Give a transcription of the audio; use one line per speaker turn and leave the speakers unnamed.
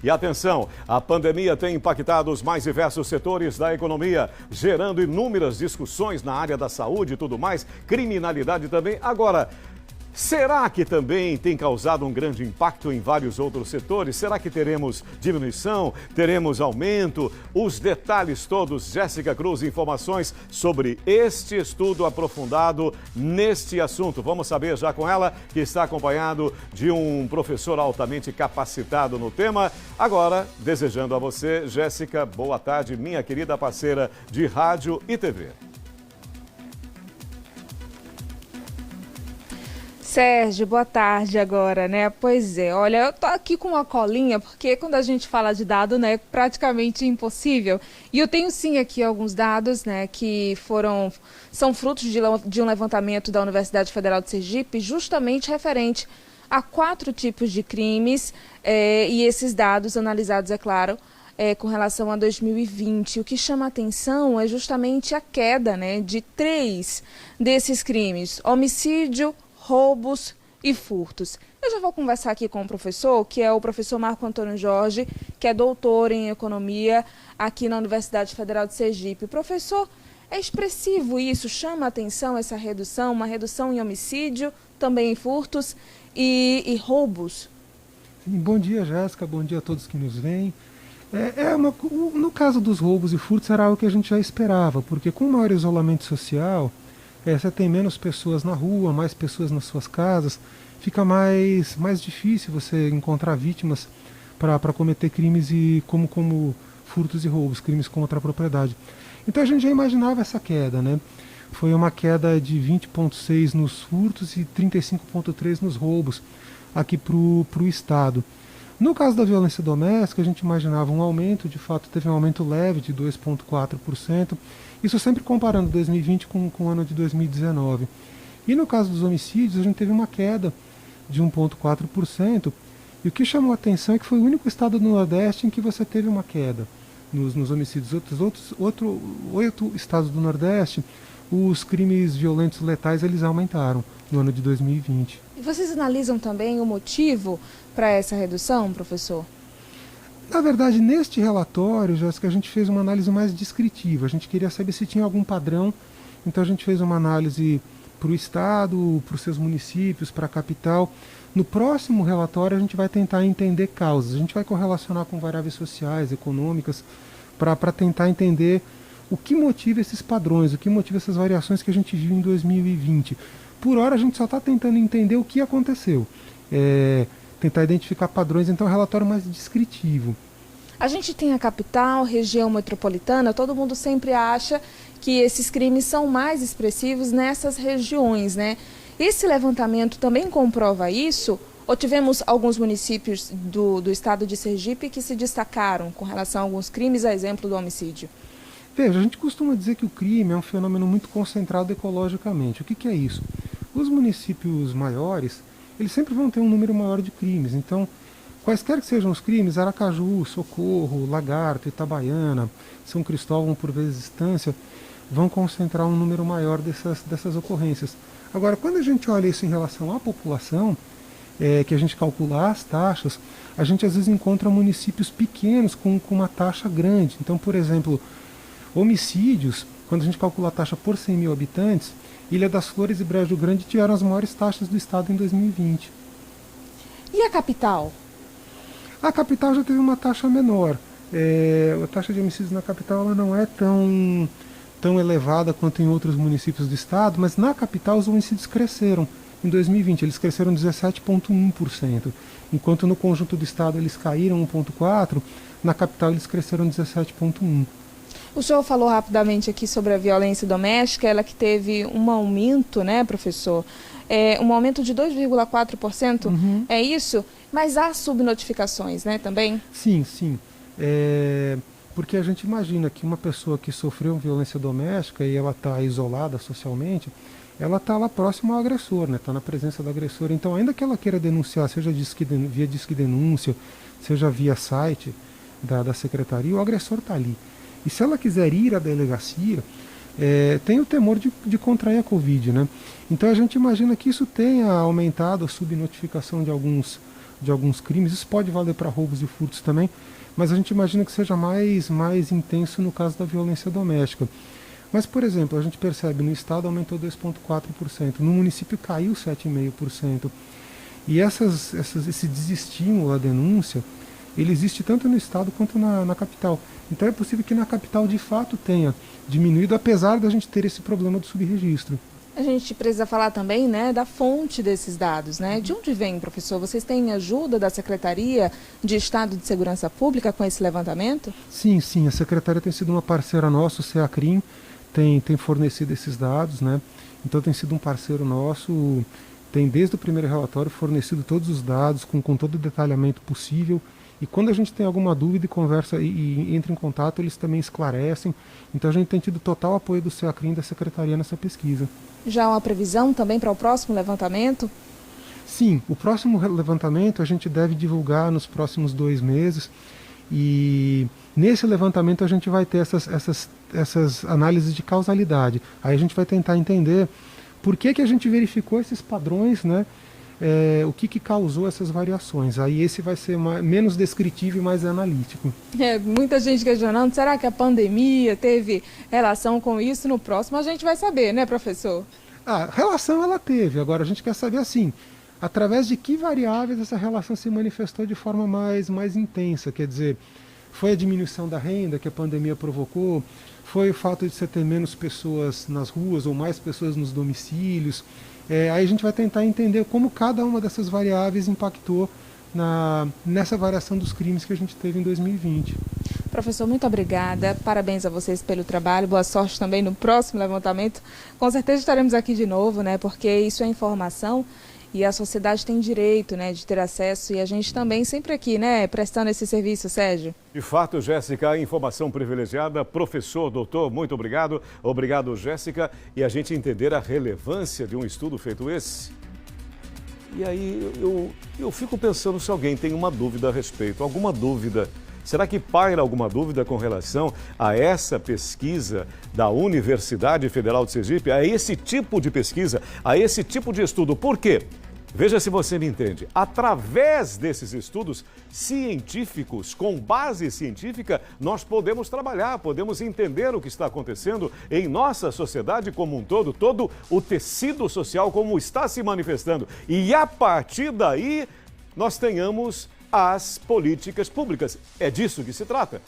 E atenção, a pandemia tem impactado os mais diversos setores da economia, gerando inúmeras discussões na área da saúde e tudo mais, criminalidade também. Agora, será que também tem causado um grande impacto em vários outros setores? Será que teremos diminuição? Teremos aumento? Os detalhes todos, Jéssica Cruz, informações sobre este estudo aprofundado neste assunto. Vamos saber já com ela, que está acompanhado de um professor altamente capacitado no tema. Agora, desejando a você, Jéssica, boa tarde, minha querida parceira de rádio e TV.
Sérgio, boa tarde agora, né? Pois é, olha, eu tô aqui com uma colinha, porque quando a gente fala de dado, né, é praticamente impossível. E eu tenho sim aqui alguns dados, né, que são frutos de um levantamento da Universidade Federal de Sergipe, justamente referente a 4 tipos de crimes, e esses dados analisados, é claro, com relação a 2020. O que chama a atenção é justamente a queda, né, de 3 desses crimes: homicídio, roubos e furtos. Eu já vou conversar aqui com o professor, que é o professor Marco Antônio Jorge, que é doutor em economia aqui na Universidade Federal de Sergipe. Professor, é expressivo isso? Chama a atenção essa redução, uma redução em homicídio, também em furtos e roubos?
Sim, bom dia, Jéssica, bom dia a todos que nos veem. No caso dos roubos e furtos era algo que a gente já esperava, porque com o maior isolamento social, você tem menos pessoas na rua, mais pessoas nas suas casas, fica mais difícil você encontrar vítimas para cometer crimes como furtos e roubos, crimes contra a propriedade. Então a gente já imaginava essa queda, né? Foi uma queda de 20,6 nos furtos e 35,3 nos roubos aqui para o Estado. No caso da violência doméstica, a gente imaginava um aumento, de fato teve um aumento leve de 2,4%, isso sempre comparando 2020 com o ano de 2019. E no caso dos homicídios, a gente teve uma queda de 1,4%, e o que chamou a atenção é que foi o único estado do Nordeste em que você teve uma queda nos homicídios. Outros 8 estados do Nordeste, os crimes violentos letais eles aumentaram no ano de 2020.
E vocês analisam também o motivo para essa redução, professor?
Na verdade, neste relatório, Jéssica, a gente fez uma análise mais descritiva. A gente queria saber se tinha algum padrão, então a gente fez uma análise para o Estado, para os seus municípios, para a capital. No próximo relatório, a gente vai tentar entender causas. A gente vai correlacionar com variáveis sociais, econômicas, para tentar entender o que motiva esses padrões, o que motiva essas variações que a gente viu em 2020. Por hora, a gente só está tentando entender o que aconteceu. Tentar identificar padrões, então é um relatório mais descritivo.
A gente tem a capital, região metropolitana, todo mundo sempre acha que esses crimes são mais expressivos nessas regiões, né? Esse levantamento também comprova isso? Ou tivemos alguns municípios do estado de Sergipe que se destacaram com relação a alguns crimes, a exemplo do homicídio?
Veja, a gente costuma dizer que o crime é um fenômeno muito concentrado ecologicamente. O que é isso? Os municípios maiores, eles sempre vão ter um número maior de crimes. Então, quaisquer que sejam os crimes, Aracaju, Socorro, Lagarto, Itabaiana, São Cristóvão, por vezes Estância, vão concentrar um número maior dessas ocorrências. Agora, quando a gente olha isso em relação à população, que a gente calcula as taxas, a gente às vezes encontra municípios pequenos com uma taxa grande. Então, por exemplo, homicídios, quando a gente calcula a taxa por 100 mil habitantes, Ilha das Flores e Brejo Grande tiveram as maiores taxas do estado em 2020.
E a capital?
A capital já teve uma taxa menor. A taxa de homicídios na capital ela não é tão elevada quanto em outros municípios do estado, mas na capital os homicídios cresceram. Em 2020 eles cresceram 17,1%, enquanto no conjunto do estado eles caíram 1,4%, na capital eles cresceram 17,1%.
O senhor falou rapidamente aqui sobre a violência doméstica, ela que teve um aumento, né, professor? Um aumento de 2,4%, é isso? Mas há subnotificações, né, também?
Sim. Porque a gente imagina que uma pessoa que sofreu violência doméstica e ela está isolada socialmente, ela está lá próximo ao agressor, né? Está na presença do agressor. Então, ainda que ela queira denunciar, seja via disque denúncia, seja via site da secretaria, o agressor está ali. E se ela quiser ir à delegacia, tem o temor de contrair a Covid, né? Então a gente imagina que isso tenha aumentado a subnotificação de alguns de alguns crimes. Isso pode valer para roubos e furtos também, mas a gente imagina que seja mais intenso no caso da violência doméstica. Mas, por exemplo, a gente percebe no estado aumentou 2,4%, no município caiu 7,5%. E esse desestímulo à denúncia, ele existe tanto no estado quanto na capital. Então é possível que na capital de fato tenha diminuído, apesar da gente ter esse problema do subregistro.
A gente precisa falar também, né, da fonte desses dados, né? De onde vem, professor? Vocês têm ajuda da Secretaria de Estado de Segurança Pública com esse levantamento?
Sim, a Secretaria tem sido uma parceira nossa, o CEACRIM, tem fornecido esses dados, né? Então tem sido um parceiro nosso, tem desde o primeiro relatório fornecido todos os dados com todo o detalhamento possível. E quando a gente tem alguma dúvida e conversa e entra em contato, eles também esclarecem. Então a gente tem tido total apoio do CEACRIM e da Secretaria nessa pesquisa.
Já há uma previsão também para o próximo levantamento?
Sim, o próximo levantamento a gente deve divulgar nos próximos 2 meses. E nesse levantamento a gente vai ter essas análises de causalidade. Aí a gente vai tentar entender por que a gente verificou esses padrões, né? O que causou essas variações. Aí esse vai ser menos descritivo e mais analítico.
Muita gente questionando, será que a pandemia teve relação com isso? No próximo a gente vai saber, né, professor?
A relação ela teve, agora a gente quer saber assim, através de que variáveis essa relação se manifestou de forma mais intensa, quer dizer, foi a diminuição da renda que a pandemia provocou, foi o fato de você ter menos pessoas nas ruas ou mais pessoas nos domicílios. Aí a gente vai tentar entender como cada uma dessas variáveis impactou nessa variação dos crimes que a gente teve em 2020.
Professor, muito obrigada. Parabéns a vocês pelo trabalho. Boa sorte também no próximo levantamento. Com certeza estaremos aqui de novo, né? Porque isso é informação e a sociedade tem direito, né, de ter acesso. E a gente também sempre aqui, né, prestando esse serviço, Sérgio.
De fato, Jéssica, informação privilegiada. Professor, doutor, muito obrigado. Obrigado, Jéssica. E a gente entender a relevância de um estudo feito esse. E aí eu fico pensando se alguém tem uma dúvida a respeito, alguma dúvida. Será que paira alguma dúvida com relação a essa pesquisa da Universidade Federal de Sergipe, a esse tipo de pesquisa, a esse tipo de estudo? Por quê? Veja se você me entende. Através desses estudos científicos, com base científica, nós podemos trabalhar, podemos entender o que está acontecendo em nossa sociedade como um todo o tecido social como está se manifestando. E a partir daí, nós tenhamos as políticas públicas. É disso que se trata.